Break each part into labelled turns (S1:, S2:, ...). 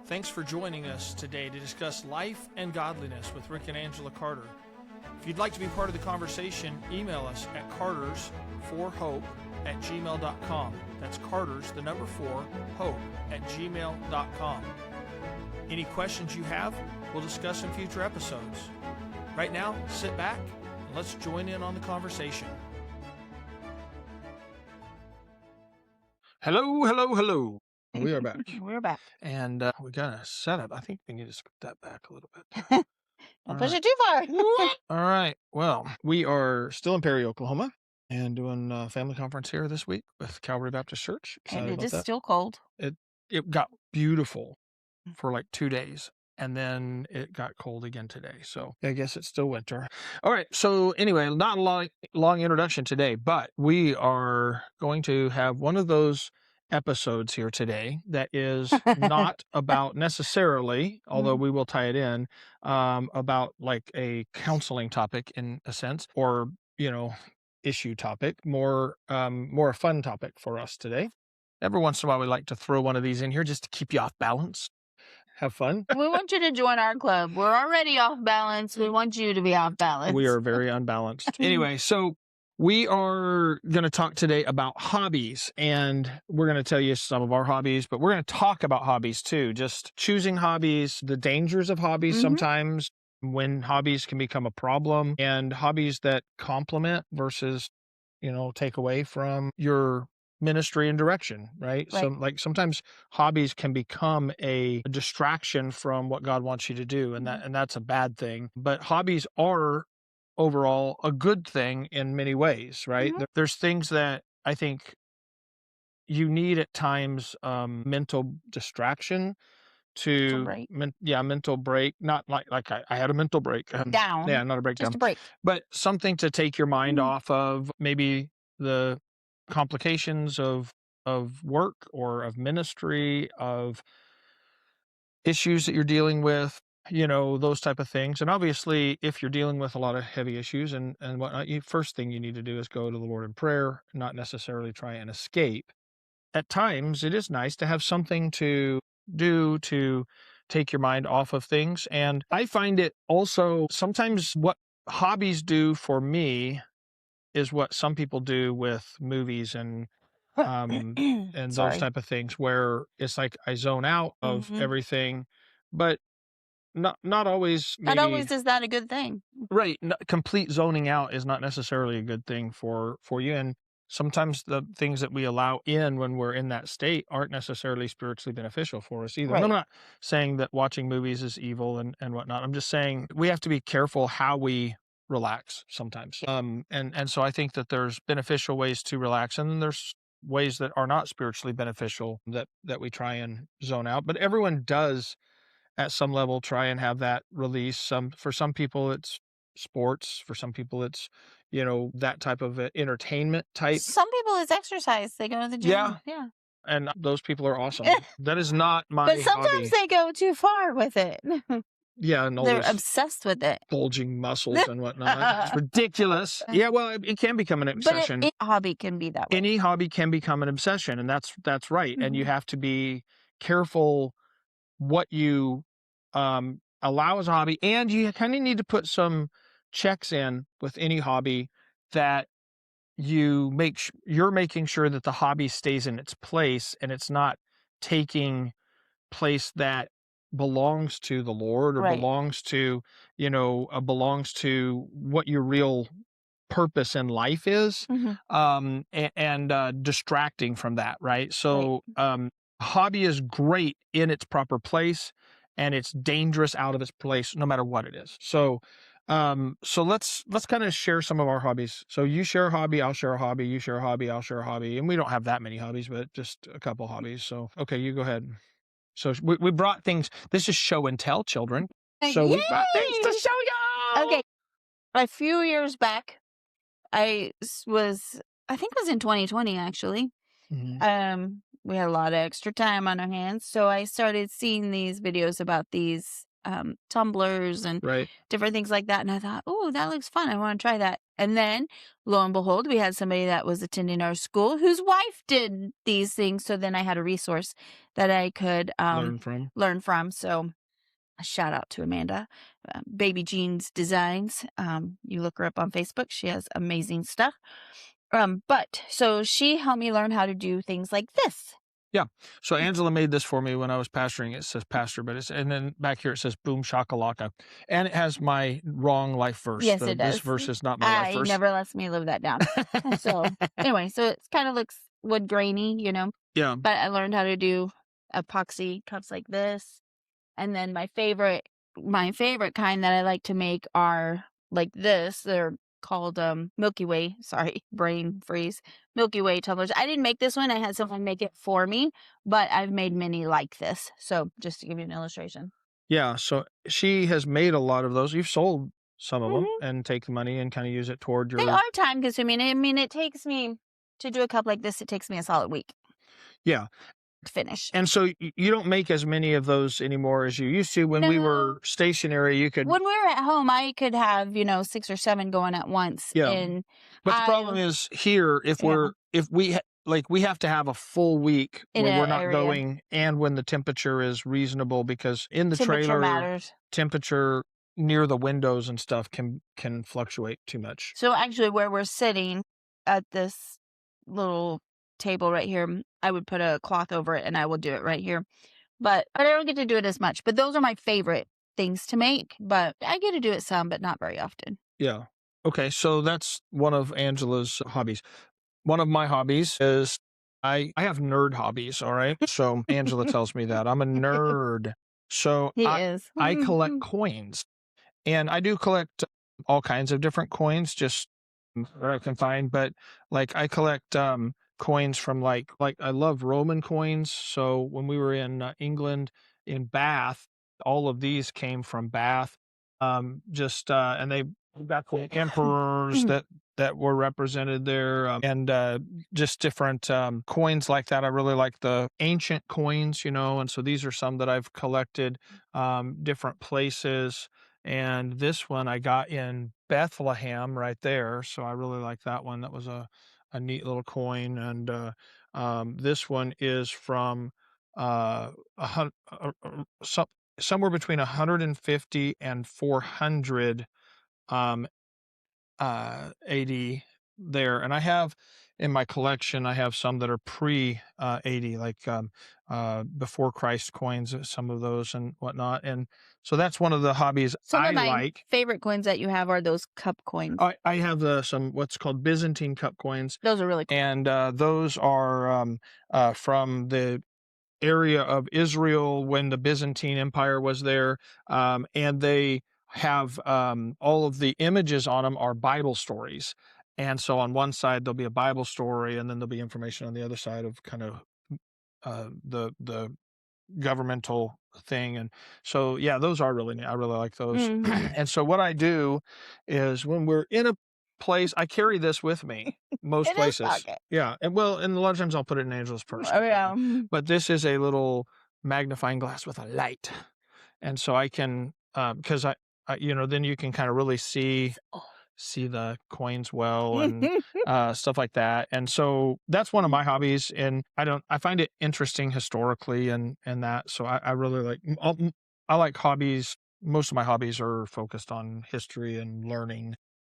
S1: Thanks for joining us today to discuss life and godliness with Rick and Angela Carter. If you'd like to be part of the conversation, email us at cartersforhope@gmail.com. That's Carters, the number 4, hope@gmail.com. Any questions you have, we'll discuss in future episodes. Right now, sit back and let's join in on the conversation. Hello. We are back.
S2: We're back.
S1: And we got a setup. I think we need to scoot that back a little bit.
S2: Don't push it too far.
S1: All right. Well, we are still in Perry, Oklahoma, and doing a family conference here this week with Calvary Baptist Church.
S2: And
S1: Excited
S2: it
S1: about
S2: is
S1: that.
S2: still cold.
S1: It got beautiful for like 2 days, and then it got cold again today. So I guess it's still winter. All right. So anyway, not a long introduction today, but we are going to have one of those episodes here today that is not about necessarily, although we will tie it in, about like a counseling topic in a sense, or, issue topic, more a fun topic for us today. Every once in a while, we like to throw one of these in here just to keep you off balance. Have fun.
S2: We want you to join our club. We're already off balance. We want you to be off balance.
S1: We are very unbalanced. Anyway, so we are going to talk today about hobbies, and we're going to tell you some of our hobbies, but we're going to talk about hobbies too, just choosing hobbies, the dangers of hobbies sometimes, when hobbies can become a problem, and hobbies that complement versus, take away from your ministry and direction, right? So like sometimes hobbies can become a distraction from what God wants you to do, and that's a bad thing. But hobbies are overall a good thing in many ways, right? There's things that I think you need at times, mental distraction mental break. Not like I had a mental break.
S2: Down.
S1: Yeah, not a breakdown.
S2: Just a break.
S1: But something to take your mind off of maybe the complications of work or of ministry, of issues that you're dealing with, those type of things. And obviously, if you're dealing with a lot of heavy issues and whatnot, first thing you need to do is go to the Lord in prayer, not necessarily try and escape. At times, it is nice to have something to do to take your mind off of things. And I find it also sometimes what hobbies do for me is what some people do with movies and those type of things, where it's like I zone out of everything, but not always.
S2: Not always is that a good thing.
S1: Right. Complete zoning out is not necessarily a good thing for you. And sometimes the things that we allow in when we're in that state aren't necessarily spiritually beneficial for us either.
S2: Right.
S1: I'm not saying that watching movies is evil and whatnot. I'm just saying we have to be careful how we relax sometimes. And so I think that there's beneficial ways to relax, and then there's ways that are not spiritually beneficial that we try and zone out. But everyone does at some level try and have that release. For some people it's sports, for some people it's that type of entertainment type.
S2: Some people it's exercise. They go to the gym. Yeah.
S1: And those people are awesome. That is not my
S2: But sometimes they go too far with it.
S1: Yeah, and all
S2: they're
S1: those
S2: obsessed with it.
S1: bulging muscles and whatnot. It's ridiculous. Yeah, well, it can become an obsession.
S2: But any hobby can be that way.
S1: Any hobby can become an obsession, and that's right. And you have to be careful what you allow as a hobby, and you kind of need to put some checks in with any hobby that you're making sure that the hobby stays in its place and it's not taking place that belongs to the Lord, or belongs to belongs to what your real purpose in life is, and distracting from that, right? So hobby is great in its proper place, and it's dangerous out of its place no matter what it is. So let's kind of share some of our hobbies. So you share a hobby, I'll share a hobby, you share a hobby, I'll share a hobby. And we don't have that many hobbies, but just a couple hobbies. So, okay, you go ahead. So we brought things. This is show and tell, children. So we brought things to show you.
S2: Okay. A few years back, I think it was in 2020, actually. We had a lot of extra time on our hands. So I started seeing these videos about these tumblers and
S1: Right.
S2: different things like that. And I thought, oh, that looks fun. I want to try that. And then lo and behold, we had somebody that was attending our school whose wife did these things. So then I had a resource that I could
S1: Learn from.
S2: learn from. So a shout out to Amanda, Baby Jeans Designs. You look her up on Facebook. She has amazing stuff. But so she helped me learn how to do things like this.
S1: Yeah. So Angela made this for me when I was pastoring. It says pastor, but it's, and then back here it says boom shakalaka. And it has my wrong life verse.
S2: Yes, it
S1: This
S2: does.
S1: verse is not my life
S2: He
S1: verse.
S2: never lets me live that down. So anyway, so it kind of looks wood grainy,
S1: Yeah.
S2: but I learned how to do epoxy cups like this. And then my favorite kind that I like to make are like this. They're called Milky Way. Sorry, brain freeze. Milky Way tumblers. I didn't make this one. I had someone make it for me, but I've made many like this. So just to give you an illustration.
S1: Yeah. So she has made a lot of those. You've sold some of them
S2: Hmm.
S1: and take the money and kind of use it toward
S2: They
S1: your.
S2: are time consuming. I mean, it takes me to do a cup like this. It takes me a solid week
S1: Yeah.
S2: to finish.
S1: And so you don't make as many of those anymore as you used to. When we
S2: No.
S1: were stationary, you could.
S2: When we were at home, I could have 6 or 7 going at once,
S1: Yeah.
S2: and
S1: But the problem
S2: I
S1: is here,
S2: yeah
S1: if we like we have to have a full week
S2: in
S1: where we're
S2: an
S1: not
S2: area.
S1: going and when the temperature is reasonable because in the
S2: Temperature
S1: trailer,
S2: matters.
S1: temperature near the windows and stuff can fluctuate too much.
S2: So actually, where we're sitting at this little table right here, I would put a cloth over it, and I will do it right here. But I don't get to do it as much. But those are my favorite things to make. But I get to do it some, but not very often.
S1: Yeah. Okay, so that's one of Angela's hobbies. One of my hobbies is I have nerd hobbies, all right? So Angela tells me that I'm a nerd. So
S2: He
S1: I
S2: is.
S1: I collect coins. And I do collect all kinds of different coins, just that I can find, but like I collect coins from like I love Roman coins. So when we were in England in Bath, all of these came from Bath. Just and they got the emperors that were represented there, and just different coins like that. I really like the ancient coins, and so these are some that I've collected, different places. And this one I got in Bethlehem right there, so I really like that one. That was a neat little coin, and this one is from a hun- some somewhere between 150 and 400 um, AD there. And I have in my collection, I have some that are pre 80, like before Christ coins, some of those and whatnot. And so that's one of the hobbies
S2: Some
S1: I
S2: of my
S1: like.
S2: favorite coins that you have are those cup coins.
S1: I have some what's called Byzantine cup coins,
S2: Those are really cool.
S1: and those are from the area of Israel when the Byzantine Empire was there, and they have all of the images on them are Bible stories. And so on one side there'll be a Bible story, and then there'll be information on the other side of kind of the governmental thing. And so yeah, those are really neat. I really like those.
S2: Mhm.
S1: And so what I do is when we're in a place, I carry this with me most
S2: In his
S1: places.
S2: pocket.
S1: Yeah, and well, and a lot of times I'll put it in Angela's purse.
S2: Oh, yeah.
S1: But this is a little magnifying glass with a light, and so I can because then you can kind of really see the coins well and stuff like that. And so that's one of my hobbies. And I find it interesting historically and that. So I really like, I like hobbies. Most of my hobbies are focused on history and learning.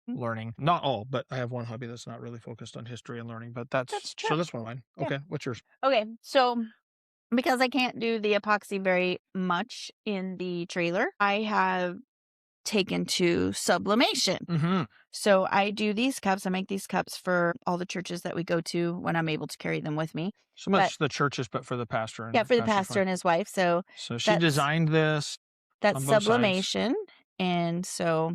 S1: Not all, but I have one hobby that's not really focused on history and learning, but
S2: That's
S1: so
S2: true.
S1: that's one of mine.
S2: Yeah.
S1: Okay. What's yours?
S2: Okay, so because I can't do the epoxy very much in the trailer, I have taken to sublimation.
S1: Mm-hmm.
S2: So I do these cups. I make these cups for all the churches that we go to when I'm able to carry them with me.
S1: So
S2: But
S1: much the churches, but for the pastor
S2: yeah,
S1: and
S2: for the
S1: pastor's
S2: pastor
S1: wife.
S2: and his wife. So
S1: So she
S2: that's
S1: designed this
S2: that's
S1: on both sides.
S2: sublimation. And so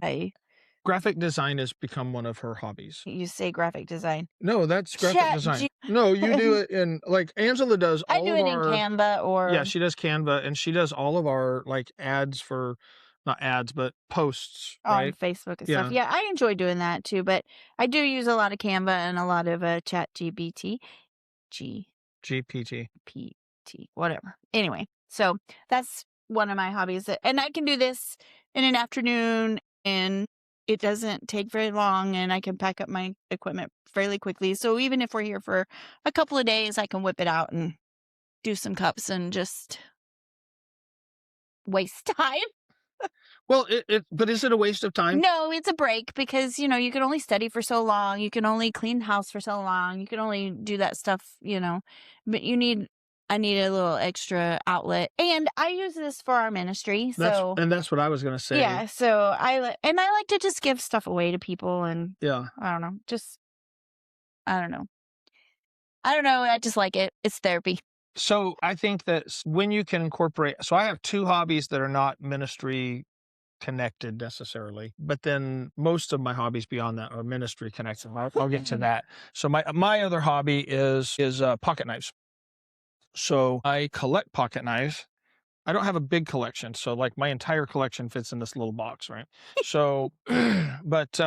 S1: Graphic design has become one of her hobbies.
S2: you say graphic design.
S1: No, that's graphic design. No, you do it in like Angela does
S2: I
S1: all
S2: do
S1: of
S2: it in
S1: our
S2: Canva or
S1: yeah, she does Canva and she does all of our like ads for not ads, but posts,
S2: on
S1: right?
S2: Facebook and
S1: Yeah.
S2: stuff. Yeah, I enjoy doing that too, but I do use a lot of Canva and a lot of Chat GBT.
S1: GPT.
S2: GPT, whatever. Anyway, so that's one of my hobbies, and I can do this in an afternoon, and it doesn't take very long, and I can pack up my equipment fairly quickly. So even if we're here for a couple of days, I can whip it out and do some cups and just waste time.
S1: Well, but is it a waste of time?
S2: No, it's a break because, you can only study for so long. You can only clean the house for so long. You can only do that stuff, but I need a little extra outlet. And I use this for our ministry. So,
S1: That's what I was gonna say.
S2: yeah. So I like to just give stuff away to people. And
S1: Yeah.
S2: I don't know, I don't know. I don't know. I just like it. It's therapy.
S1: So I think that when you can incorporate, so I have two hobbies that are not ministry connected necessarily, but then most of my hobbies beyond that are ministry connected. I'll get to that. So my other hobby is pocket knives. So I collect pocket knives. I don't have a big collection, so like my entire collection fits in this little box, right? So, but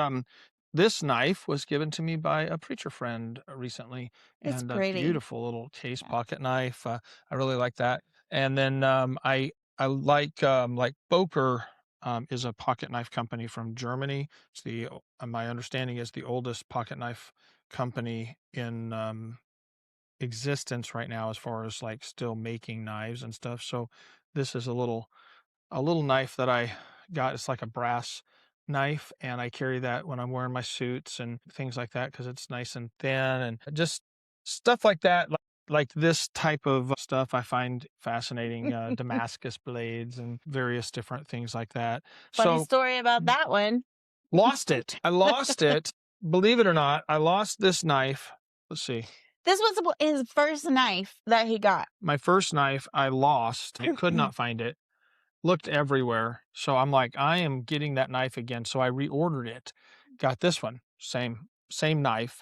S1: this knife was given to me by a preacher friend recently,
S2: It's
S1: and a
S2: pretty.
S1: beautiful little case
S2: Yeah.
S1: pocket knife. I really like that. And then I like Boker is a pocket knife company from Germany. It's my understanding is the oldest pocket knife company in existence right now as far as like still making knives and stuff. So this is a little knife that I got. It's like a brass knife, and I carry that when I'm wearing my suits and things like that because it's nice and thin and just stuff like that. Like this type of stuff I find fascinating, Damascus blades and various different things like that.
S2: Funny
S1: So
S2: story about that one.
S1: lost it. I lost it. Believe it or not, I lost this knife. Let's see.
S2: This was his first knife that he got.
S1: My first knife I lost. I could not find it. Looked everywhere. So I'm like, I am getting that knife again. So I reordered it. Got this one. Same knife.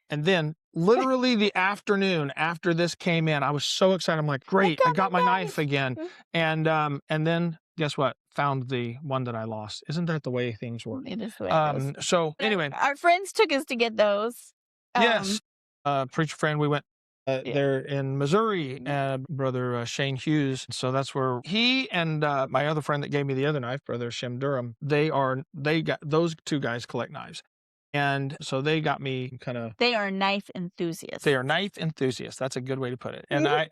S1: And then literally the afternoon after this came in, I was so excited. I'm like,
S2: I
S1: great, I
S2: got
S1: got my
S2: my
S1: knife
S2: knife.
S1: again. And then guess what? Found the one that I lost. Isn't that the way things work?
S2: It is the way it goes.
S1: So anyway,
S2: Our friends took us to get those.
S1: yes. Preacher friend, we went
S2: Yeah.
S1: there in Missouri, brother Shane Hughes. So that's where he and my other friend that gave me the other knife, brother Shem Durham, they got those two guys collect knives. And so they got me kind of.
S2: They are knife enthusiasts.
S1: They are knife enthusiasts. That's a good way to put it. And I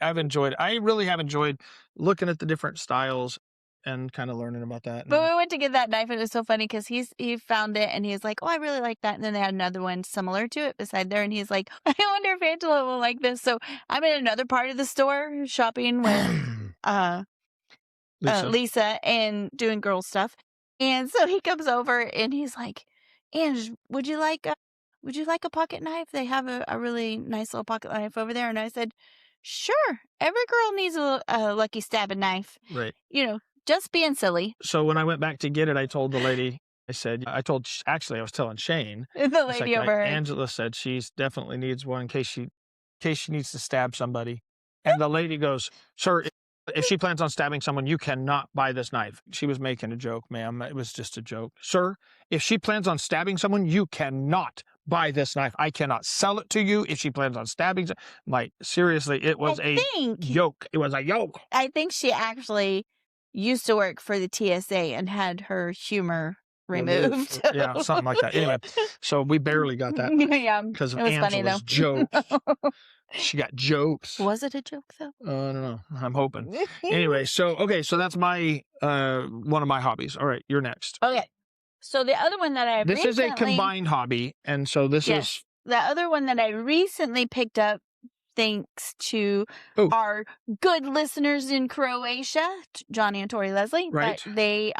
S1: really have enjoyed looking at the different styles and kind of learning about that.
S2: But we went to get that knife, and it was so funny because he found it, and he's like, "Oh, I really like that." And then they had another one similar to it beside there, and he's like, "I wonder if Angela will like this." So I'm in another part of the store shopping with uh
S1: Lisa.
S2: Lisa and doing girl stuff. And so he comes over and he's like, "Ange, would you like a pocket knife? They have a really nice little pocket knife over there." And I said, "Sure. Every girl needs a lucky stabbing knife.
S1: Right.
S2: Just being silly."
S1: So when I went back to get it, I told the lady, actually, I was telling Shane,
S2: And the
S1: it's
S2: lady
S1: like,
S2: overheard.
S1: Angela said she's definitely needs one in case she needs to stab somebody. And the lady goes, sir, if she plans on stabbing someone, you cannot buy this knife. She was making a joke, ma'am. It was just a joke. Sir, if she plans on stabbing someone, you cannot buy this knife. I cannot sell it to you if she plans on stabbing. Like, seriously, it was a yoke. It was a yoke.
S2: I think she actually used to work for the TSA and had her humor removed.
S1: Yeah, something like that. Anyway, so we barely got that
S2: Yeah,
S1: because of
S2: it was funny though.
S1: Angela's jokes. She got jokes.
S2: Was it a joke though?
S1: I don't know. I'm hoping. Anyway, so that's my one of my hobbies. All right, you're next.
S2: Okay. So the other one that I
S1: This is a combined hobby, and so this is
S2: the other one that I recently picked up thanks to our good listeners in Croatia, Johnny and Tori Leslie.
S1: Right.
S2: But they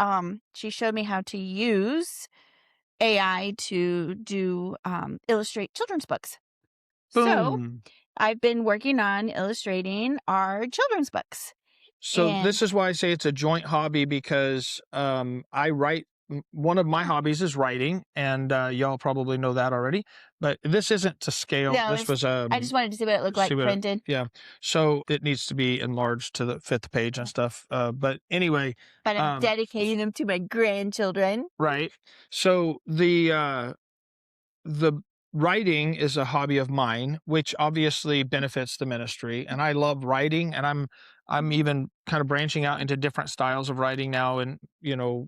S2: she showed me how to use AI to do illustrate children's books. So
S1: boom.
S2: I've been working on illustrating our children's books.
S1: So this is why I say it's a joint hobby because I write. One of my hobbies is writing, and y'all probably know that already. But this isn't to scale.
S2: No,
S1: this was
S2: I just wanted to see what it looked like printed.
S1: Yeah. So it needs to be enlarged to fit the page and stuff. But anyway.
S2: But I'm dedicating them to my grandchildren.
S1: Right. So the writing is a hobby of mine, which obviously benefits the ministry, and I love writing, and I'm even kind of branching out into different styles of writing now, and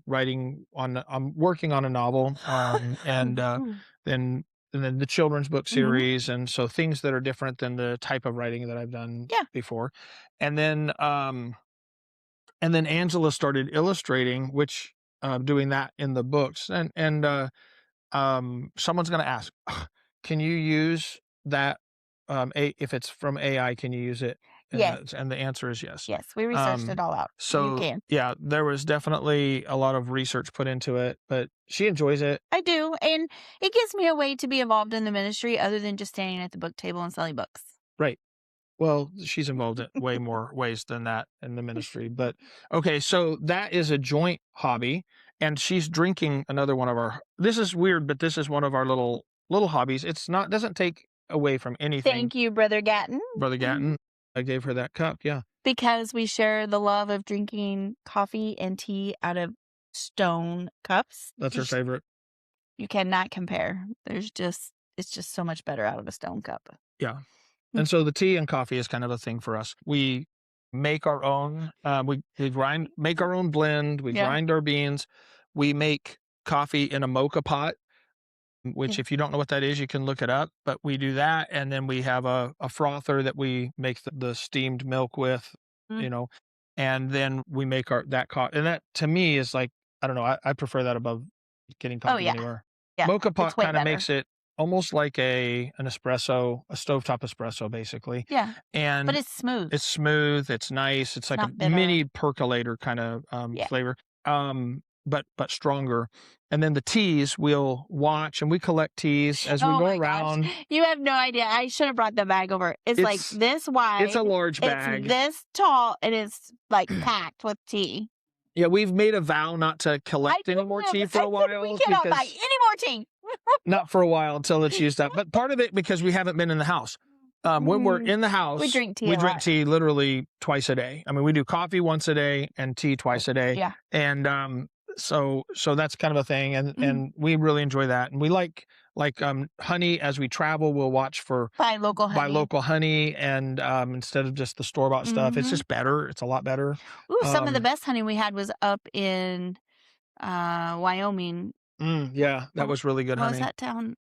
S1: writing on I'm working on a novel, then and then the children's book
S2: Mhm.
S1: series, and so things that are different than the type of writing that I've done
S2: Yeah.
S1: before, and then and then Angela started illustrating, which doing that in the books, and someone's going to ask, can you use that? If it's from AI, can you use it?
S2: Yes.
S1: And the answer is yes.
S2: Yes. We researched it
S1: Um,
S2: all out. You
S1: so
S2: can.
S1: yeah, there was definitely a lot of research put into it, but she enjoys it.
S2: I do. And it gives me a way to be involved in the ministry other than just standing at the book table and selling books.
S1: Right. Well, she's involved in way more ways than that in the ministry. But okay, so that is a joint hobby, and she's drinking another one of our. This is weird, but this is one of our little hobbies. It's not doesn't take away from anything,
S2: Thank you, Brother Gatton.
S1: Brother
S2: Mhm.
S1: Gatton. I gave her that cup. Yeah,
S2: Because we share the love of drinking coffee and tea out of stone cups.
S1: that's her favorite.
S2: You cannot compare. It's just so much better out of a stone cup.
S1: Yeah,
S2: Mm.
S1: and so the tea and coffee is kind of a thing for us. We make our own. We make our own blend. We
S2: Yeah.
S1: grind our beans. We make coffee in a mocha pot, which
S2: Yeah.
S1: if you don't know what that is, you can look it up. But we do that, and then we have a frother that we make the steamed milk with,
S2: Mm.
S1: you know, and then we make our that coffee. And that to me is like I don't know. I prefer that above getting
S2: Oh,
S1: coffee
S2: yeah.
S1: anywhere.
S2: Yeah.
S1: Mocha
S2: It's
S1: pot
S2: way
S1: kind of
S2: better.
S1: makes it almost like an espresso, a stovetop espresso, basically,
S2: Yeah. But
S1: and
S2: it's smooth.
S1: it's smooth, it's nice, it's
S2: It's
S1: like a
S2: not bitter.
S1: mini percolator kind of,
S2: Yeah.
S1: flavor, but stronger, and then the teas, we'll watch and we collect teas as we
S2: Oh
S1: go
S2: my gosh.
S1: around.
S2: You have no idea. I should have brought the bag over. It's like
S1: It's
S2: this
S1: it's a
S2: wide,
S1: large
S2: it's
S1: bag.
S2: this tall, and it's like packed with tea.
S1: Yeah, we've made a vow not to
S2: I
S1: collect any more
S2: told him,
S1: tea
S2: I
S1: for a
S2: said, we
S1: while
S2: cannot buy
S1: because
S2: any more tea.
S1: not for a while until it's used up, but part of it because we haven't been in the house. When we're
S2: Mm,
S1: in the
S2: we
S1: house,
S2: drink tea
S1: we
S2: a
S1: drink
S2: lot.
S1: tea literally twice a day. I mean, we do coffee once a day and tea twice a day,
S2: Yeah.
S1: and so that's kind of a thing, and
S2: Mhm.
S1: we really enjoy that, and we like honey as we travel. We'll watch for
S2: Buy
S1: local honey, and instead of just the store bought stuff, it's
S2: Mhm.
S1: just better. It's a lot better.
S2: Ooh, some of the
S1: Um,
S2: best honey we had was up in, Wyoming.
S1: yeah, that
S2: What
S1: was really good
S2: what was
S1: honey
S2: that town?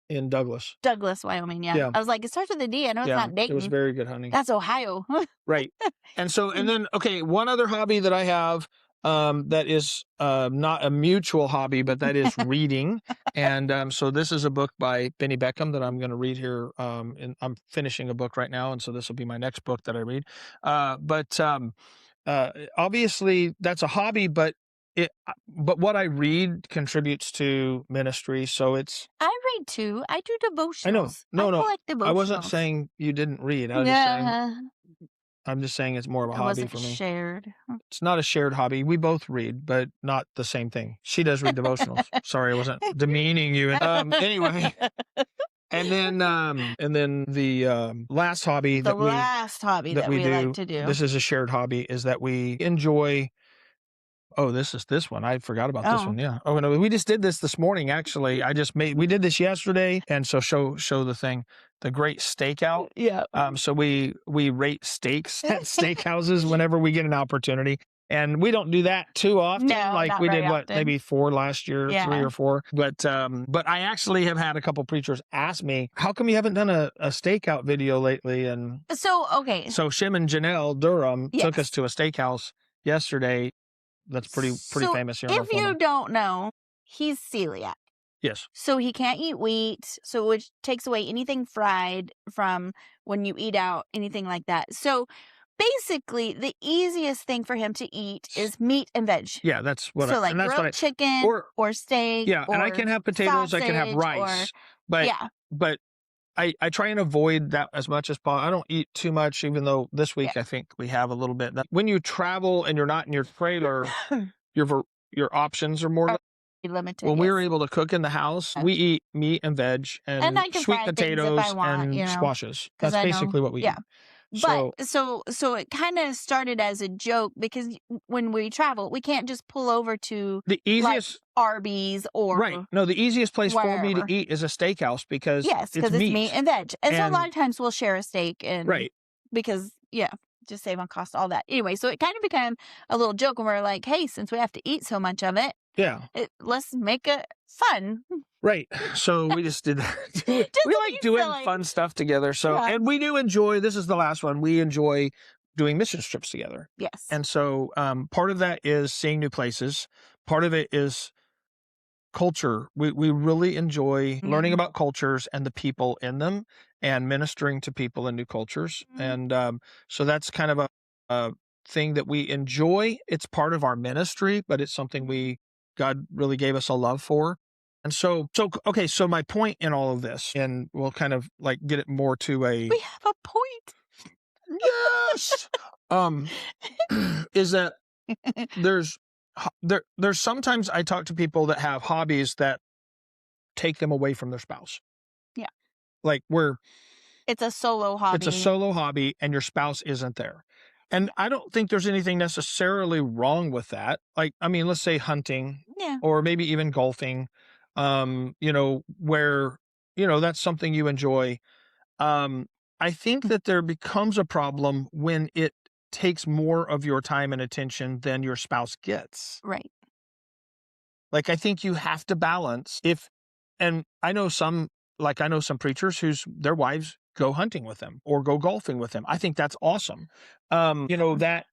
S1: in Douglas.
S2: Douglas, Wyoming, yeah.
S1: Yeah,
S2: I was like, "It starts with a D. I know it's
S1: yeah,
S2: not
S1: it was
S2: Dayton.
S1: very good honey.
S2: That's Ohio."
S1: Right. And so and then okay, one other hobby that I have, that is, not a mutual hobby, but that is reading, and, so this is a book by Benny Beckham that I'm gonna read here, and I'm finishing a book right now, and so this will be my next book that I read. Obviously, that's a hobby, but what I read contributes to ministry, so it's
S2: I read too. I do
S1: I know.
S2: devotionals. I
S1: No, no,
S2: collect
S1: I wasn't
S2: devotionals.
S1: saying you didn't read,
S2: Yeah.
S1: I'm just saying it's more of a
S2: It
S1: hobby
S2: wasn't
S1: for me.
S2: shared.
S1: It's not a shared hobby. We both read, but not the same thing. She does read devotionals. Sorry, I wasn't demeaning you. Anyway, and then the last hobby
S2: The
S1: that we
S2: last hobby
S1: that
S2: that
S1: we
S2: we like
S1: do,
S2: to do.
S1: this is a shared hobby, is that we enjoy. Oh, this is this one. I forgot about this
S2: Oh,
S1: one. Yeah. Oh no, we just did this morning. Actually, we did this yesterday, and so show the thing, the great stakeout.
S2: yeah.
S1: So we rate steaks at steakhouses whenever we get an opportunity, and we don't do that too often.
S2: No,
S1: Like
S2: not
S1: we
S2: very
S1: did what
S2: often.
S1: maybe 4 last year, 3
S2: Yeah.
S1: or 4. But I actually have had a couple preachers ask me, how come you haven't done a stakeout video lately? And
S2: So, okay.
S1: so Shim and Janelle Durham took us
S2: Yes.
S1: to a steakhouse yesterday that's pretty
S2: So,
S1: famous here in
S2: if you
S1: Oklahoma.
S2: don't know, he's celiac.
S1: Yes.
S2: So he can't eat wheat, so which takes away anything fried from when you eat out, anything like that. So basically, the easiest thing for him to eat is meat and veg.
S1: Yeah,
S2: So like
S1: that's what
S2: grilled
S1: I
S2: chicken
S1: or
S2: or steak
S1: yeah, and I
S2: or
S1: can have potatoes, I can have
S2: sausage or
S1: rice, but
S2: yeah,
S1: but I try and avoid that as much as possible. I don't eat too much, even though this
S2: yeah.
S1: week I think we have a little bit. When you travel and you're not in your trailer, your ver your options are more
S2: Are limited,
S1: when we were
S2: yes.
S1: able to cook in the house,
S2: Uh,
S1: we eat meat and veg
S2: And
S1: and
S2: I can
S1: sweet
S2: fry things if I
S1: potatoes
S2: want,
S1: and squashes.
S2: because
S1: That's
S2: I know
S1: basically what we
S2: yeah.
S1: eat.
S2: But
S1: So
S2: so it kinda started as a joke because when we travel, we can't just pull over to,
S1: the
S2: like,
S1: easiest
S2: Arby's
S1: right.
S2: or
S1: No, the easiest place for me to
S2: wherever.
S1: eat is a steakhouse because
S2: Yes,
S1: it's
S2: because it's meat
S1: meat.
S2: and veg, and so a lot
S1: And
S2: of times we'll share a steak and
S1: right.
S2: because yeah, just save on cost, all that. Anyway, so it kind of became a little joke when we're like, "Hey, since we have to eat so much of it,
S1: Yeah.
S2: let's make it fun."
S1: Right. So we just did that.
S2: Just
S1: We
S2: to
S1: like
S2: be
S1: doing
S2: silly.
S1: fun stuff together. So,
S2: Yeah.
S1: and we do enjoy, this is the last one, we enjoy doing mission trips together.
S2: Yes.
S1: And so part of that is seeing new places. Part of it is culture. We really enjoy learning
S2: Mhm.
S1: about cultures and the people in them and ministering to people in new cultures.
S2: Mhm.
S1: And so that's kind of a thing that we enjoy. It's part of our ministry, but it's something
S2: Mhm.
S1: God really gave us a love for. And okay, so my point in all of this, and we'll kind of like get it more to
S2: We
S1: a
S2: have a point.
S1: yes, um, is that there's sometimes I talk to people that have hobbies that take them away from their spouse.
S2: Yeah.
S1: Like where
S2: It's a solo
S1: it's a
S2: hobby.
S1: solo hobby and your spouse isn't there. And I don't think there's anything necessarily wrong with that. Like, I mean, let's say hunting
S2: Yeah.
S1: or maybe even golfing, where, that's something you enjoy. Um, I think
S2: Mm.
S1: that there becomes a problem when it takes more of your time and attention than your spouse gets.
S2: Right.
S1: Like, I think you have to balance and I know some preachers whose their wives go hunting with them or go golfing with them. I think that's awesome.
S2: Mhm.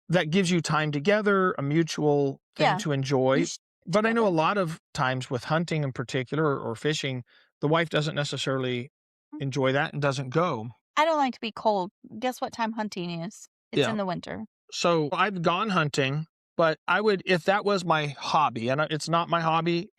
S1: That gives you time together, a mutual thing
S2: Yeah.
S1: to
S2: You
S1: enjoy.
S2: should
S1: But I know a
S2: together.
S1: lot of times with hunting in particular or fishing, the wife doesn't necessarily
S2: Mm.
S1: enjoy that and doesn't go.
S2: I don't like to be cold. Guess what time hunting is? It's
S1: Yeah.
S2: in the winter.
S1: So I've gone hunting, but I would, if that was my hobby, and it's not my hobby,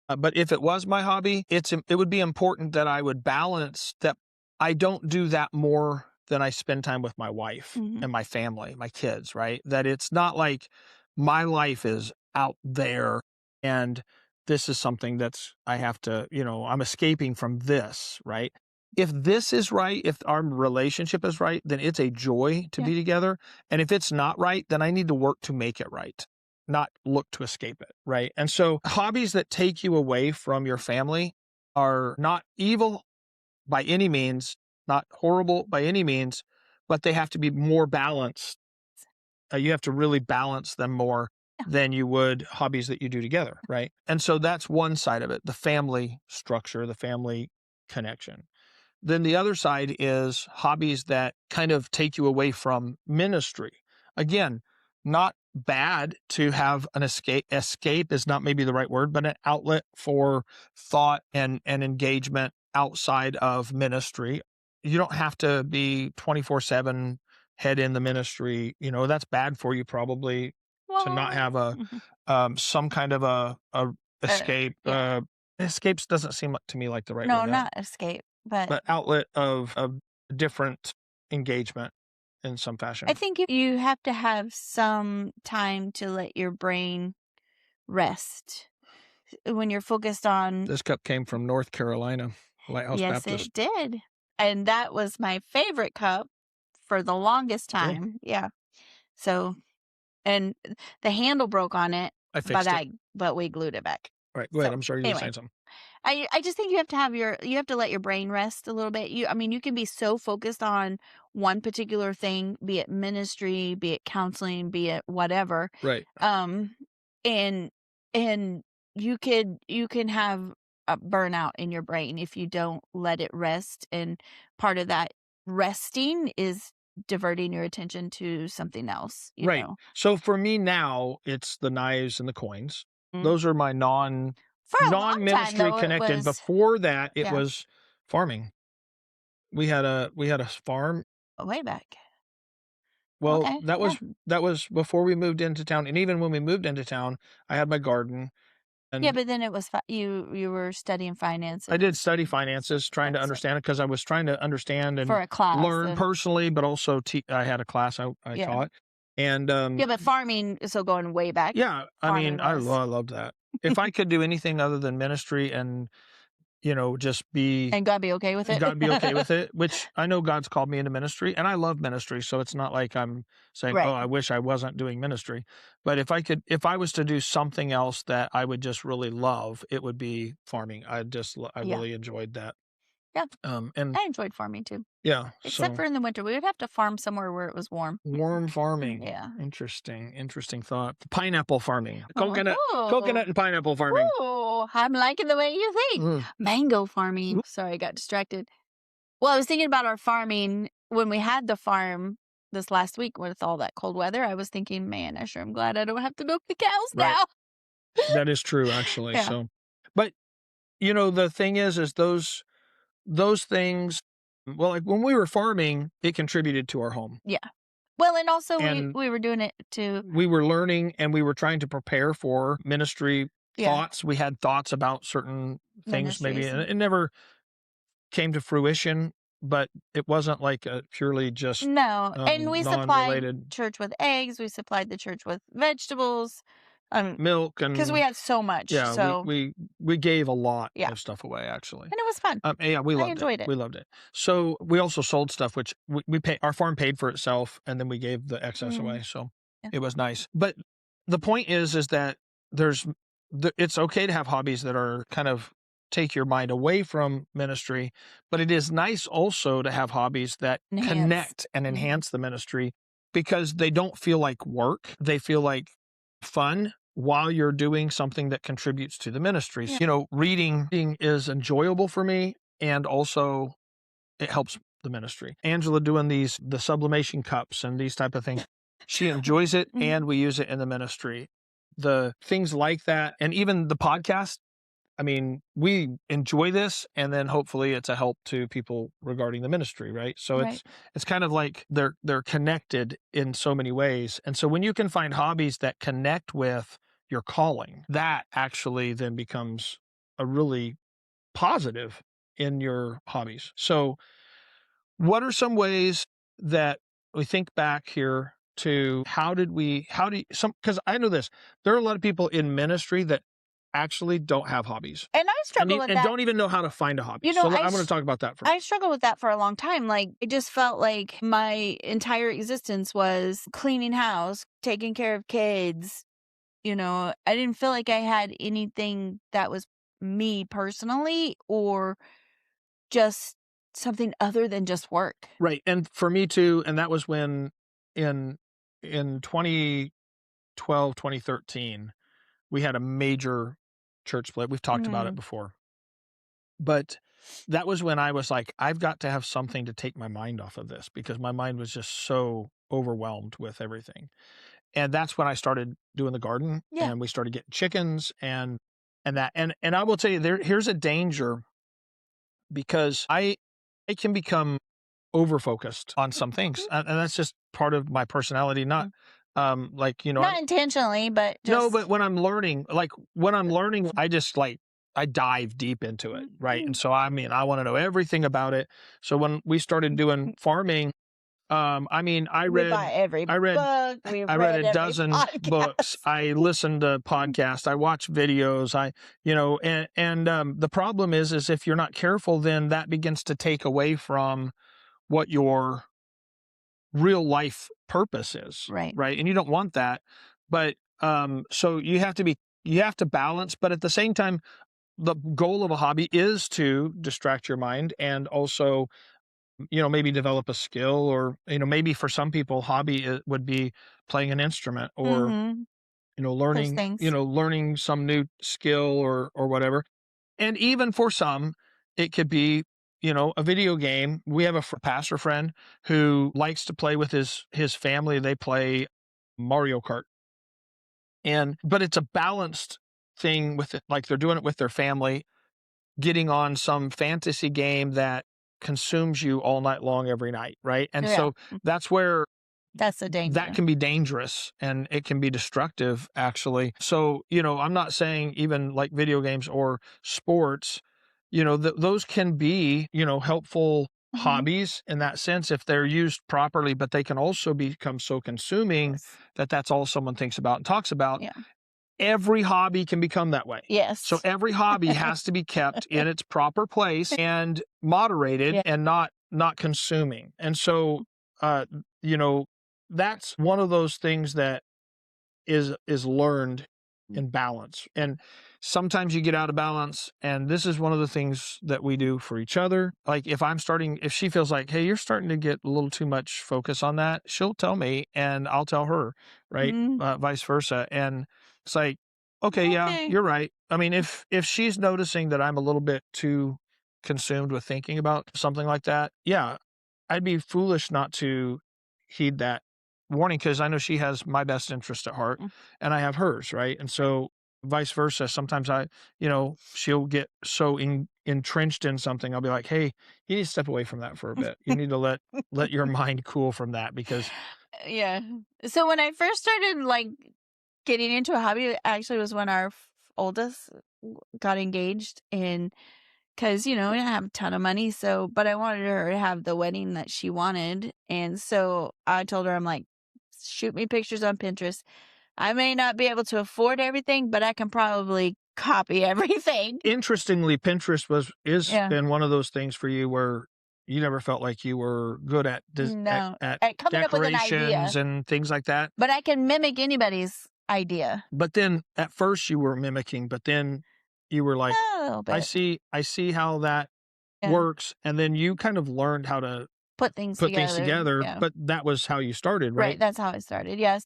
S1: but if it was my hobby, it would be important that I would balance that. I don't do that more than I spend time with my wife
S2: Mhm.
S1: and my family, my kids, right? That it's not like my life is out there and this is something I have to, I'm escaping from this, right? If this is right, if our relationship is right, then it's a joy to
S2: Yeah.
S1: be together. And if it's not right, then I need to work to make it right, not look to escape it. Right. And so hobbies that take you away from your family are not evil by any means, not horrible by any means, but they have to be more balanced. You have to really balance them more
S2: Yeah.
S1: than you would hobbies that you do together. Right. And so that's one side of it, the family structure, the family connection. Then the other side is hobbies that kind of take you away from ministry. Again, not bad to have an escape. Escape is not maybe the right word, but an outlet for thought and engagement outside of ministry. You don't have to be 24/7 head in the ministry. That's bad for you probably to not
S2: Well,
S1: have
S2: mhm.
S1: some kind of a escape.
S2: Yeah.
S1: Escapes doesn't seem to me like the right
S2: No,
S1: word.
S2: not escape, but
S1: But outlet of different engagement in some
S2: I
S1: fashion.
S2: think you have to have some time to let your brain rest. When you're focused on
S1: This cup came from North Carolina, Lighthouse
S2: yes,
S1: Baptist.
S2: it did. And that was my favorite cup for the longest
S1: Cool.
S2: time. Yeah. So, and the handle broke on it,
S1: I fixed it.
S2: but we glued it back.
S1: Alright, go ahead,
S2: So,
S1: I'm sorry you were
S2: anyway,
S1: saying something.
S2: I just think you have to let your brain rest a little bit. I mean, you can be so focused on one particular thing, be it ministry, be it counseling, be it whatever.
S1: Right.
S2: Um, and and you can have a burnout in your brain if you don't let it rest. And part of that resting is diverting your attention to something else, you
S1: Right.
S2: know.
S1: So for me now, it's the knives and the coins.
S2: Mm.
S1: Those are my
S2: For a long time
S1: non-ministry
S2: though, it
S1: connected.
S2: was
S1: Before that, it
S2: yeah,
S1: was farming. We had a farm.
S2: way back.
S1: Well,
S2: Okay,
S1: that
S2: yeah.
S1: was before we moved into town, and even when we moved into town, I had my garden,
S2: Yeah,
S1: and
S2: but then it was you were studying
S1: I
S2: finances
S1: did study finances, trying to
S2: that's it,
S1: understand it because I was trying to understand
S2: for
S1: and
S2: a class
S1: learn
S2: and
S1: personally, but also I had a class I
S2: yeah.
S1: taught. And,
S2: Yeah, but farming so going way back,
S1: yeah, I
S2: farming
S1: mean,
S2: was
S1: I loved that. If I could do anything other than ministry and just be
S2: And God be okay with it?
S1: gotta be okay with it, which I know God's called me into ministry, and I love ministry, so it's not like I'm saying, "Oh,
S2: Right.
S1: I wish I wasn't doing ministry." But if I was to do something else that I would just really love, it would be farming. I
S2: Yeah.
S1: really enjoyed that.
S2: Yeah.
S1: And
S2: I enjoyed farming too,
S1: yeah,
S2: except
S1: so
S2: for in the winter. We would have to farm somewhere where it was warm.
S1: worm farming.
S2: Yeah.
S1: Interesting thought. Pineapple farming.
S2: Oh.
S1: Coconut and pineapple farming.
S2: Ooh, I'm liking the way you think.
S1: Mm.
S2: Mango farming. Sorry, I got distracted. Well, I was thinking about our farming when we had the farm this last week with all that cold weather. I was thinking, man, I sure am glad I don't have to milk the cows
S1: Right.
S2: now.
S1: That is true, actually,
S2: Yeah.
S1: so but, the thing is those things well, like, when we were farming, it contributed to our home,
S2: Yeah. Well, and also we
S1: and
S2: we were doing it to
S1: we were learning, and we were trying to prepare for ministry
S2: yeah,
S1: thoughts. We had thoughts about certain things maybe,
S2: ministries
S1: and
S2: and
S1: it never came to fruition, but it wasn't like a purely just,
S2: no, and we supplied
S1: non-related
S2: church with eggs, we supplied the church with vegetables,
S1: milk
S2: because we
S1: and
S2: had so much,
S1: yeah,
S2: so
S1: we gave a lot
S2: yeah,
S1: of stuff away, actually.
S2: and it was fun.
S1: Yeah, we
S2: I
S1: loved it.
S2: enjoyed it.
S1: We loved it. So we also sold stuff, which we pay. Our farm paid for itself, and then we gave the excess
S2: Mm,
S1: away. So
S2: yeah.
S1: it was nice. But the point is that there's, it's okay to have hobbies that are kind of take your mind away from ministry, but it is nice also to have hobbies that
S2: Enhance.
S1: connect and
S2: Mhm.
S1: enhance the ministry because they don't feel like work. They feel like fun while you're doing something that contributes to the ministries.
S2: Yeah.
S1: Reading is enjoyable for me and also it helps the ministry. Angela doing the sublimation cups and these type of things. She enjoys it
S2: Mhm.
S1: and we use it in the ministry. The things like that and even the podcast, I mean, we enjoy this and then hopefully it's a help to people regarding the ministry, right? So
S2: Right.
S1: it's kind of like they're connected in so many ways. And so when you can find hobbies that connect with your calling, that actually then becomes a really positive in your hobbies. So what are some ways that we think back here to how do you, some because I know this, there are a lot of people in ministry that actually don't have hobbies
S2: And I struggle with
S1: and
S2: that.
S1: don't even know how to find a hobby.
S2: You know,
S1: So I want to talk about that first.
S2: I struggled with that for a long time. Like, it just felt like my entire existence was cleaning house, taking care of kids. I didn't feel like I had anything that was me personally or just something other than just work.
S1: Right. And for me too, and that was when in in 2012, 2013, we had a major church split. We've talked about it
S2: Mhm.
S1: before. But that was when I was like, I've got to have something to take my mind off of this because my mind was just so overwhelmed with everything. And that's when I started doing the garden
S2: Yeah.
S1: and we started getting chickens and that and I will tell you here's a danger because I can become over focused on some things.
S2: Mhm.
S1: And that's just part of my personality, not
S2: Mm.
S1: like,
S2: Not intentionally, but
S1: no, but
S2: just
S1: when I'm learning, I just like I dive deep into it, right? And
S2: Mhm.
S1: so I mean, I want to know everything about it. So when we started doing farming, I mean,
S2: We buy every book, we've
S1: I read
S2: read
S1: a
S2: every
S1: dozen books.
S2: podcast.
S1: I listened to podcasts. I watch videos. The problem is if you're not careful, then that begins to take away from what your real life purpose is,
S2: Right.
S1: right? And you don't want that. But so you have to balance, but at the same time, the goal of a hobby is to distract your mind and also, maybe develop a skill or, maybe for some people, would be playing an instrument or,
S2: Mhm. Those
S1: learning,
S2: things.
S1: learning some new skill or whatever. And even for some, it could be, a video game. We have a pastor friend who likes to play with his family. They play Mario Kart. But it's a balanced thing with it. Like they're doing it with their family, getting on some fantasy game that consumes you all night long every night, right? And
S2: Yeah.
S1: so that's where
S2: That's the
S1: that
S2: danger.
S1: can be dangerous and it can be destructive actually. So, I'm not saying even like video games or sports, those can be, helpful
S2: Mhm.
S1: hobbies in that sense if they're used properly, but they can also become so consuming
S2: Yes.
S1: that that's all someone thinks about and talks about.
S2: Yeah.
S1: every hobby can become that way. So
S2: Yes.
S1: every hobby has to be kept in its proper place and moderated
S2: Yeah.
S1: and not consuming. And so, uh, you know, that's one of those things that is learned in balance. And sometimes you get out of balance, and this is one of the things that we do for each other. Like if she feels like, "Hey, you're starting to get a little too much focus on that," she'll tell me and I'll tell her, right?
S2: Mm,
S1: Vice versa. And it's like, "Okay, yeah,
S2: okay.
S1: you're right." I mean, if she's noticing that I'm a little bit too consumed with thinking about something like that, yeah, I'd be foolish not to heed that warning because I know she has my best interest at heart
S2: Mm.
S1: and I have hers, right? And so vice versa. Sometimes she'll get so entrenched in something. I'll be like, "Hey, you need to step away from that for a bit. You need to let your mind cool from that because."
S2: Yeah. So when I first started, like, getting into a hobby, it actually was when our oldest got engaged, and because we didn't have a ton of money, but I wanted her to have the wedding that she wanted, and so I told her, I'm like, shoot me pictures on Pinterest. I may not be able to afford everything, but I can probably copy everything.
S1: Interestingly, Pinterest is
S2: Yeah.
S1: in one of those things for you where you never felt like you were good at
S2: No,
S1: at
S2: coming up with an idea,
S1: decorations and things like that.
S2: but I can mimic anybody's idea
S1: But then at first you were mimicking, but then you were like,
S2: a little bit.
S1: I see how that
S2: Yeah.
S1: works." And then you kind of learned how to
S2: Put things
S1: put things
S2: together.
S1: together,
S2: Yeah.
S1: but that was how you started,
S2: Right.
S1: right?
S2: That's how I started. Yes.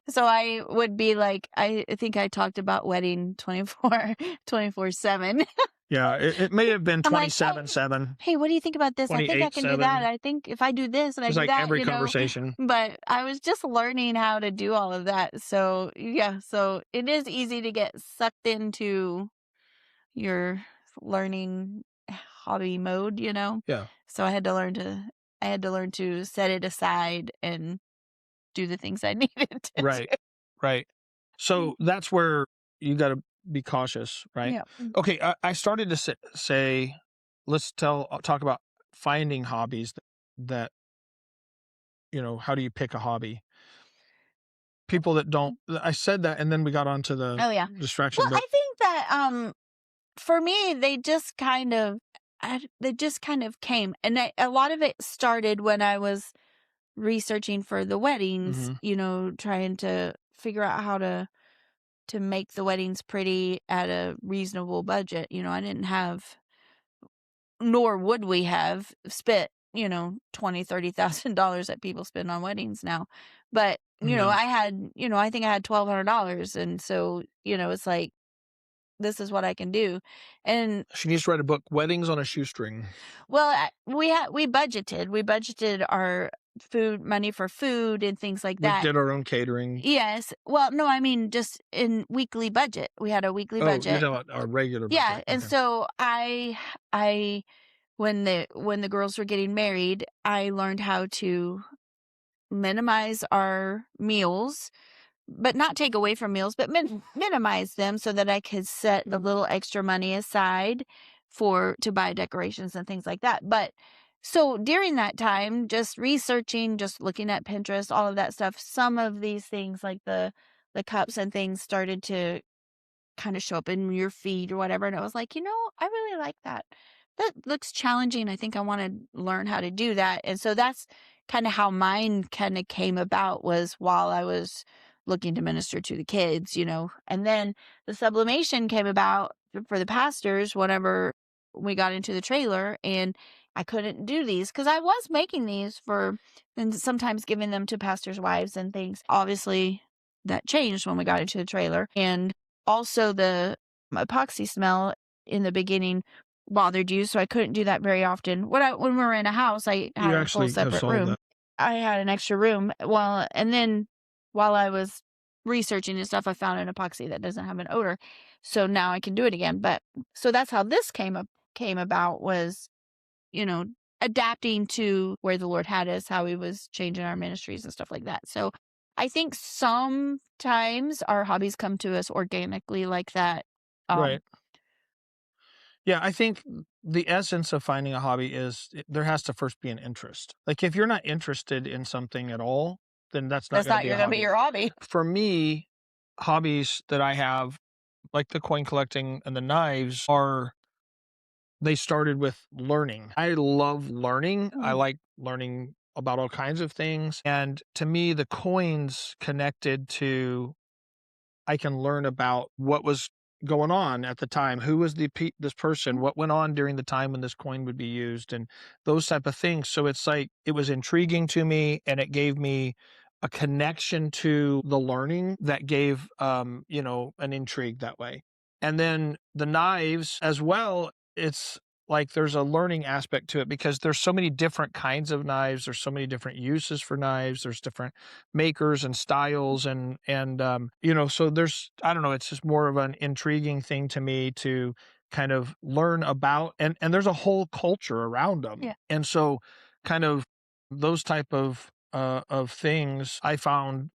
S2: So I would be like, I think I talked about wedding 24/7.
S1: Yeah, it may have been
S2: I'm like, hey,
S1: 27/7,
S2: hey, what do you think about this? I think I can do that.
S1: 28/7,
S2: I think if I do this and I
S1: just
S2: do
S1: like
S2: that,
S1: every conversation.
S2: but I was just learning how to do all of that. So yeah, so it is easy to get sucked into your learning hobby mode.
S1: Yeah,
S2: So I had to learn to set it aside and do the things I needed to
S1: right,
S2: do.
S1: right.
S2: Mm.
S1: So that's where you gotta be cautious, right?
S2: Yeah.
S1: Okay, I started to say, let's talk about finding hobbies that, how do you pick a hobby? People that don't I said that and then we got onto the
S2: Oh yeah. Well,
S1: distraction, but
S2: I think that for me they just kind of came, and a lot of it started when I was researching for the weddings,
S1: mhm,
S2: trying to figure out how to make the weddings pretty at a reasonable budget. I didn't have, nor would we have spent, 20, $30,000 that people spend on weddings now. But,
S1: no.
S2: I think I had $1,200. And so, it's like, this is what I can do. And
S1: She needs to write a book, Weddings on a Shoestring.
S2: well, we budgeted our food money for food and things like
S1: We
S2: that.
S1: did our own catering.
S2: Yes. Well, no, I mean, just in weekly budget. We had a weekly
S1: Oh, you're
S2: budget.
S1: talking about our regular
S2: Yeah.
S1: budget,
S2: And
S1: okay.
S2: so I when the girls were getting married, I learned how to minimize our meals, but not take away from meals, but minimize them so that I could set a little extra money aside to buy decorations and things like that. But so during that time, just researching, just looking at Pinterest, all of that stuff, some of these things like the cups and things started to kind of show up in your feed or whatever. And I was like, I really like that. That looks challenging. I think I want to learn how to do that. And so that's kind of how mine kind of came about, was while I was looking to minister to the kids. And then the sublimation came about for the pastors whenever we got into the trailer, and I couldn't do these because I was making these and sometimes giving them to pastors' wives and things. Obviously, that changed when we got into the trailer. And also, the epoxy smell in the beginning bothered you, so I couldn't do that very often. When we were in a house, I
S1: You
S2: had a full
S1: actually have
S2: separate
S1: solved
S2: room.
S1: that.
S2: I had an extra room. And then while I was researching and stuff, I found an epoxy that doesn't have an odor, so now I can do it again. But so that's how this came about, was you know, adapting to where the Lord had us, how he was changing our ministries and stuff like that. So I think sometimes our hobbies come to us organically like that. Um,
S1: Right. Yeah, I think the essence of finding a hobby is there has to first be an interest. Like, if you're not interested in something at all, then that's not
S2: that's
S1: gonna
S2: not
S1: be a
S2: gonna be
S1: hobby.
S2: your hobby.
S1: For me, hobbies that I have, like the coin collecting and the knives, are they started with learning. I love learning. I
S2: Mhm.
S1: like learning about all kinds of things. And to me, the coins connected to I can learn about what was going on at the time. Who was this person?
S2: Mhm.
S1: What went on during the time when this coin would be used, and those type of things. So it's like it was intriguing to me, and it gave me a connection to the learning that gave an intrigue that way. And then the knives as well. It's like there's a learning aspect to it because there's so many different kinds of knives. There's so many different uses for knives. There's different makers and styles so there's I don't know, it's just more of an intriguing thing to me to kind of learn about and there's a whole culture around them.
S2: Yeah,
S1: And so kind of those type of things I found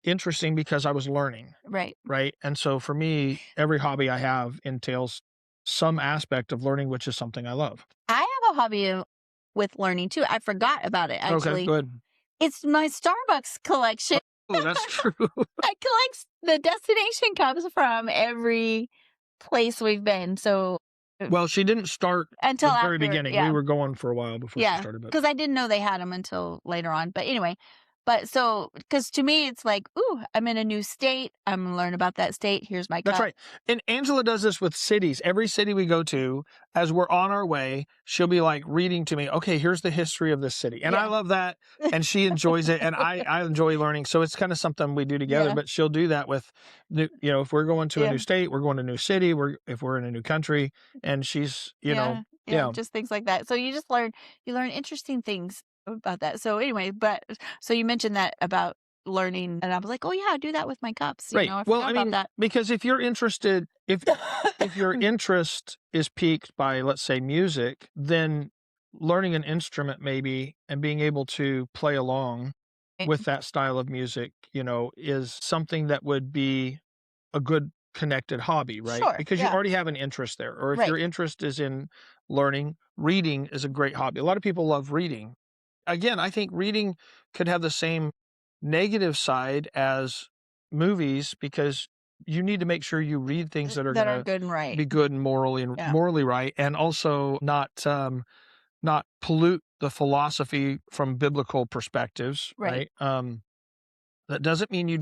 S1: interesting because I was learning,
S2: right.
S1: right? And so for me, every hobby I have entails some aspect of learning, which is something I love.
S2: I have a hobby with learning too. I forgot about it
S1: Okay,
S2: actually.
S1: go ahead.
S2: It's my Starbucks collection.
S1: Oh, that's true.
S2: I collect the destination cups from every place we've been. So
S1: Well, she didn't start
S2: until
S1: the very
S2: after,
S1: beginning. We
S2: yeah.
S1: were going for a while before she
S2: Yeah,
S1: started, but
S2: because I didn't know they had them until later on, but anyway, because to me, it's like, "Ooh, I'm in a new state, I'm gonna learn about that state, here's my
S1: that's
S2: cup."
S1: right. And Angela does this with cities. Every city we go to, as we're on our way, she'll be like reading to me, okay, here's the history of this city. And I
S2: Yeah.
S1: love that. And she enjoys it. And I enjoy learning. So it's kind of something we do together.
S2: Yeah,
S1: But she'll do that with if we're going to a
S2: yeah,
S1: new state, we're going to a new city, if we're in a new country, and she's,
S2: yeah, yeah,
S1: yeah.
S2: just things like that. So you learn interesting things about that. So anyway, but so you mentioned that about learning, and I was like, "Oh, yeah, I do that with my cups,"
S1: Right.
S2: I
S1: Well,
S2: forgot
S1: I
S2: about
S1: mean,
S2: that.
S1: because if you're interested, if your interest is piqued by, let's say, music, then learning an instrument maybe and being able to play along
S2: Eh,
S1: with that style of music, is something that would be a good connected hobby, right?
S2: sure,
S1: Because you
S2: yeah,
S1: already have an interest there. Or if
S2: right.
S1: your interest is in learning, reading is a great hobby. A lot of people love reading. Again, I think reading could have the same negative side as movies because you need to make sure you read things that are
S2: That
S1: going
S2: are
S1: to
S2: good and right.
S1: be good and
S2: Yeah,
S1: morally right, and also not pollute the philosophy from biblical perspectives,
S2: right,
S1: right? That doesn't mean you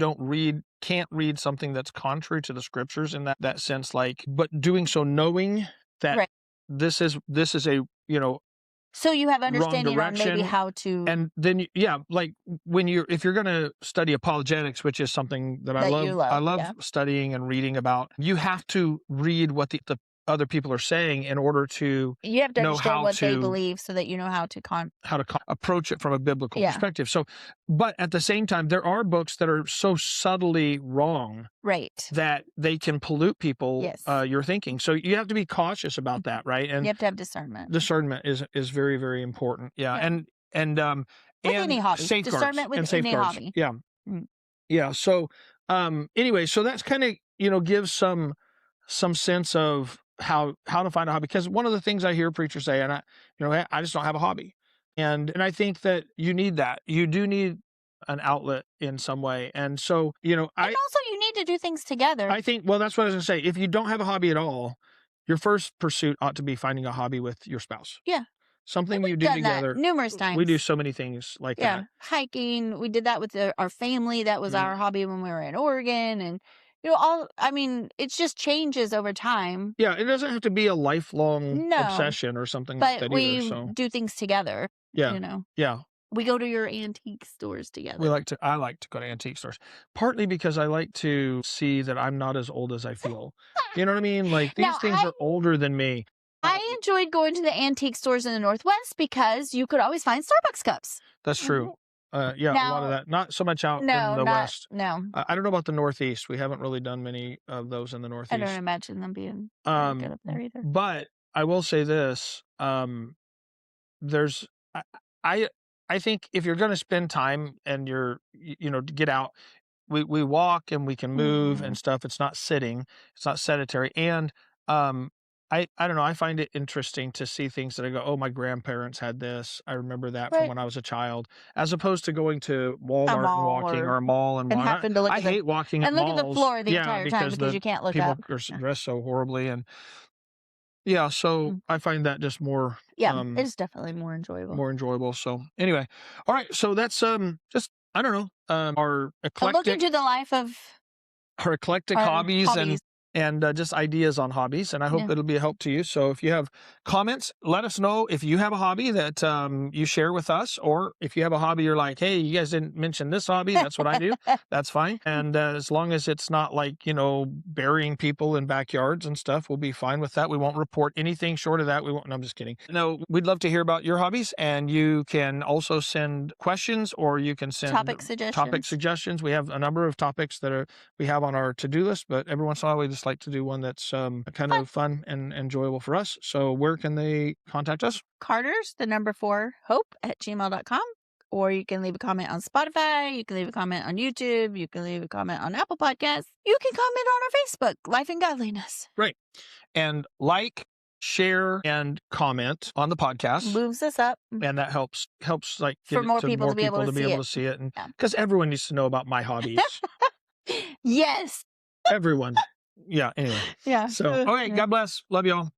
S1: can't read something that's contrary to the scriptures in that sense, like, but doing so knowing that
S2: right.
S1: this is a
S2: So you have
S1: wrong
S2: understanding on maybe
S1: direction.
S2: how to
S1: And then yeah, like if you're gonna study apologetics, which is something that
S2: that you
S1: I
S2: love,
S1: love
S2: yeah.
S1: studying and reading about, you have to read what the other people are saying in order to
S2: You have to
S1: know
S2: understand what they believe so that you know
S1: how to approach it from a biblical
S2: yeah,
S1: perspective. So, but at the same time, there are books that are so subtly wrong
S2: right.
S1: that they can pollute people
S2: Yes.
S1: your thinking. So you have to be cautious about
S2: Mhm.
S1: that, right?
S2: You
S1: And
S2: have to have discernment.
S1: discernment is very, very important. Yeah,
S2: Yeah.
S1: and
S2: With any
S1: and
S2: hobby.
S1: safeguards
S2: Discernment with
S1: and
S2: any
S1: safeguards.
S2: hobby.
S1: Yeah,
S2: Mm.
S1: yeah. So, anyway, so that's kind of gives some sense of how to find a hobby because one of the things I hear preachers say, and I just don't have a hobby, and I think that you need that. You do need an outlet in some way, and so
S2: And also you need to do things together.
S1: I think well that's what I was gonna say. If you don't have a hobby at all, your first pursuit ought to be finding a hobby with your spouse.
S2: Yeah. And
S1: Something you
S2: we've
S1: do
S2: done that
S1: together.
S2: numerous
S1: We do
S2: times.
S1: so many things like
S2: Yeah.
S1: that.
S2: Hiking. We did that with our family. That was
S1: Mhm.
S2: our hobby when we were in Oregon. And, all, I mean, it just changes over time.
S1: Yeah, it doesn't have to be a lifelong
S2: No,
S1: obsession or something like
S2: but
S1: that either,
S2: we
S1: so
S2: do things together,
S1: yeah.
S2: you know.
S1: Yeah.
S2: We go to your antique stores
S1: We
S2: together.
S1: like to I like to go to antique stores, partly because I like to see that I'm not as old as I feel. You know what I mean? Like, these
S2: Now,
S1: things are older than me.
S2: I enjoyed going to the antique stores in the Northwest because you could always find Starbucks cups.
S1: That's true. Yeah, a lot of
S2: Now,
S1: that. Not so much out in
S2: no,
S1: the
S2: not
S1: West.
S2: no.
S1: I don't know about the Northeast. We haven't really done many of those in the
S2: I don't
S1: Northeast.
S2: imagine them being very good
S1: Um,
S2: up there either.
S1: but I will say this, there's I I I think if you're gonna spend time and to get out, we walk and we can move and
S2: Mhm.
S1: stuff. It's not sitting, it's not sedentary, and, I don't know, I find it interesting to see things that I go, "Oh, my grandparents had this. I remember that from
S2: Right.
S1: when I was a child," as opposed to going to
S2: A
S1: Walmart and
S2: mall
S1: walking
S2: or
S1: or a mall and
S2: and
S1: walking.
S2: having to look
S1: I
S2: at the
S1: hate walking at
S2: and look at the
S1: malls.
S2: floor the
S1: Yeah,
S2: entire time
S1: because
S2: because
S1: the
S2: you can't look
S1: people
S2: up.
S1: are
S2: Yeah.
S1: dressed so horribly and yeah, so
S2: Mm.
S1: I find that just
S2: Yeah, it's definitely more enjoyable.
S1: more enjoyable. So anyway, all right. So that's just I don't know
S2: A look into the life of
S1: our eclectic
S2: our
S1: hobbies
S2: hobbies.
S1: and just ideas on hobbies. And I hope
S2: Yeah.
S1: it'll be a help to you. So if you have comments, let us know if you have a hobby that you share with us, or if you have a hobby you're like, hey, you guys didn't mention this hobby. That's what I do. That's fine. And as long as it's not like burying people in backyards and stuff, we'll be fine with that. We won't report anything short of that. We won't. No, I'm just kidding. No, we'd love to hear about your hobbies, and you can also send questions, or you can send
S2: Topic
S1: topic
S2: suggestions.
S1: suggestions. We have a number of topics that we have on our to-do list, but every once in a while we just like to do one that's kind
S2: Fun.
S1: of fun and enjoyable for us. So where can they contact us?
S2: Carter's, the number 4, hope at gmail.com. Or you can leave a comment on Spotify. You can leave a comment on YouTube. You can leave a comment on Apple Podcasts. You can comment on our Facebook, Life and Godliness.
S1: Right. And like, share, and comment on the podcast.
S2: Moves us up
S1: And that helps like
S2: for
S1: get it
S2: more
S1: to
S2: people
S1: more
S2: to be able
S1: people
S2: to
S1: to be
S2: see
S1: able
S2: it.
S1: to see it. And
S2: Yeah.
S1: because everyone needs to know about my hobbies.
S2: Yes.
S1: Everyone. Yeah. Anyway.
S2: Yeah.
S1: So, all right.
S2: Yeah.
S1: God bless. Love y'all.